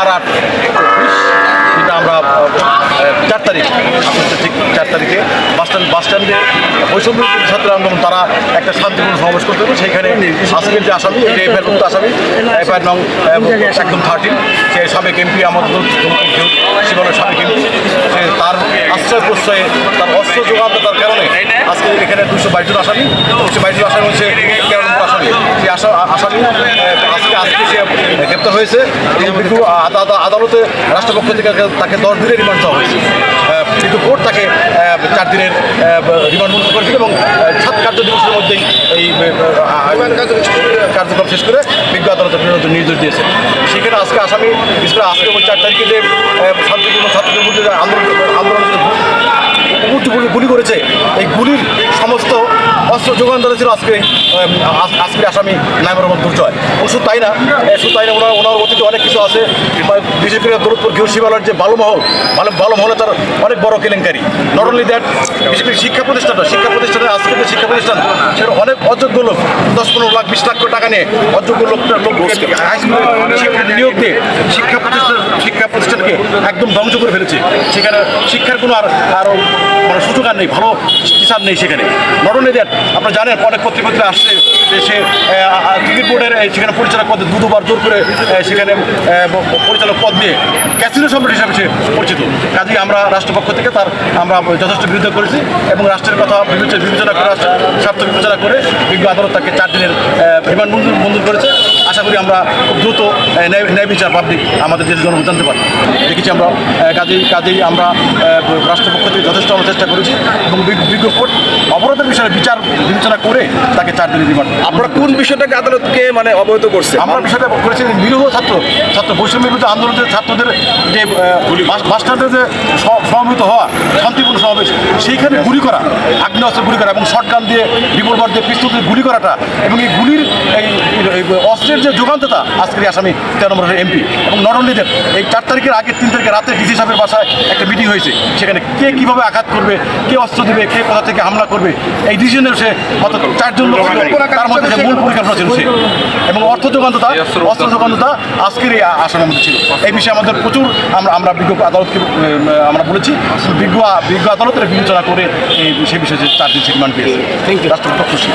4/8/20, যেটা আমরা 4 তারিখ, ঠিক 4 তারিখে বাসস্ট্যান্ডে বৈষম্য ছাত্র আন্দোলন তারা একটা শান্তিপূর্ণ সমাবেশ করতে হবে। সেইখানে আজকের যে আসামি, এটা এফআইআর মুক্ত আসামি, এফআইআর নং একদম 13, সে সাবেক এমপি আমাদের শিবনের সাবেক এমপি, তার আশ্রয় প্রশ্রয়ে তার অস্ত্র যোগানদাতার কারণে আজকে এখানে 222 জন আসামি, 222 জন আসামি হচ্ছে 13 নম্বর আসামি। সেই আসামি আজকে সে গ্রেপ্তার হয়েছে এবং আদালতে রাষ্ট্রপক্ষ থেকে তাকে 10 দিনের রিমান্ড দেওয়া হয়েছে, কিন্তু কোর্ট তাকে 4 দিনের রিমান্ড মঞ্জুর করেছিল এবং 7 কার্যদিবসের মধ্যেই এই কার্যক্রম শেষ করে বিজ্ঞ আদালতে প্রেরণের নির্দেশ দিয়েছে। সেখানে আজকে আসামি, বিশেষ করে আজকে 4 তারিখে যে শান্তিপূর্ণ ছাত্রদের মধ্যে আন্দোলন গুলি করেছে, এই গুলির সমস্ত অস্ত্র যোগানদাতা ছিল আজকের আসামি নাইমুর রহমান দুর্জয়। শুধু তাই না, ওনার অতীতে অনেক কিছু আছে, বিশেষ করে দৌলতপুর ঘিউশিবালার যে বালুমহলে তার অনেক বড় কেলেঙ্কারি। নট অনলি দ্যাট, বিশেষ করে শিক্ষা প্রতিষ্ঠানে আজকে যে শিক্ষা প্রতিষ্ঠান, সেটা অনেক অযোগ্য লোক 10-15 লাখ 20 লাখ টাকা নিয়ে অযোগ্য লোক নিয়োগ দিয়ে শিক্ষা প্রতিষ্ঠানকে একদম ধ্বংস করে ফেলেছে। সেখানে শিক্ষার কোনো আরও মানে সুযোগ আর নেই, ভালো টিচার নেই সেখানে। নট অনলি দ্যাট, আপনারা জানেন অনেক পত্রিকা আসছে যে সে ক্রিকেট বোর্ডের সেখানে পরিচালক পদে দুবার জোর করে সেখানে পরিচালক পদ নিয়ে ক্যাসিনো সম্রাট হিসাবে সে পরিচিত। কাজেই আমরা রাষ্ট্রপক্ষ থেকে আমরা যথেষ্ট বিরোধিতা করেছি এবং রাষ্ট্রের কথা বিবেচনা করে, স্বার্থ বিবেচনা করে বিজ্ঞ আদালত তাকে 4 দিনের রিমান্ড মঞ্জুর করেছে। আশা করি আমরা খুব দ্রুত ন্যায় বিচার পাবলিক আমাদের দেশের জনগণ জানতে পারি। দেখেছি আমরা কাজেই আমরা রাষ্ট্রপক্ষ থেকে যথেষ্ট আমরা চেষ্টা করেছি এবং বিজ্ঞ কোর্ট অপরাধের বিষয়ে বিচার বিবেচনা করে তাকে 4 দিনের রিমান্ড। আপনারা কোন বিষয়টাকে আদালতকে মানে অবহিত করছে? আমরা বিষয়টা করেছি নিরীহ ছাত্র বৈষম্য বিরুদ্ধে আন্দোলনের ছাত্রদের যে বাসস্ট্যান্ডে যে সমবেত হওয়া শান্তিপূর্ণ সমাবেশ, সেইখানে গুলি করা, আগ্নেয়াস্ত্র গুলি করা এবং শটগান দিয়ে, রিভলভার দিয়ে, পিস্তল দিয়ে গুলি করাটা এবং এই গুলির এই অস্ত্রের যে যোগানদাতা আজকের আসামি 13 নম্বরের এমপি। এবং নট অনলি দ্যাট, এই 4 তারিখের আগে 3 তারিখে রাতে ডিসি সাহেবের বাসায় একটা মিটিং হয়েছে, সেখানে কে কীভাবে আঘাত করবে, কে অস্ত্র দেবে, কে কোথা থেকে হামলা করবে, এই ডিসিশনের সে মাত্র 4 জন লোক, তার মধ্যে যে মূল পরিকল্পনা ছিল সে এবং অস্ত্র যোগানদাতা আজকের এই আসামের মধ্যে ছিল। এই বিষয়ে আমাদের প্রচুর আমরা বিজ্ঞ আদালতকে আমরা বলেছি, বিজ্ঞ আদালতের বিবেচনা করে সেই বিষয়ে 4 দিন রিমান্ড পেয়েছে। রাষ্ট্রপক্ষ খুশি।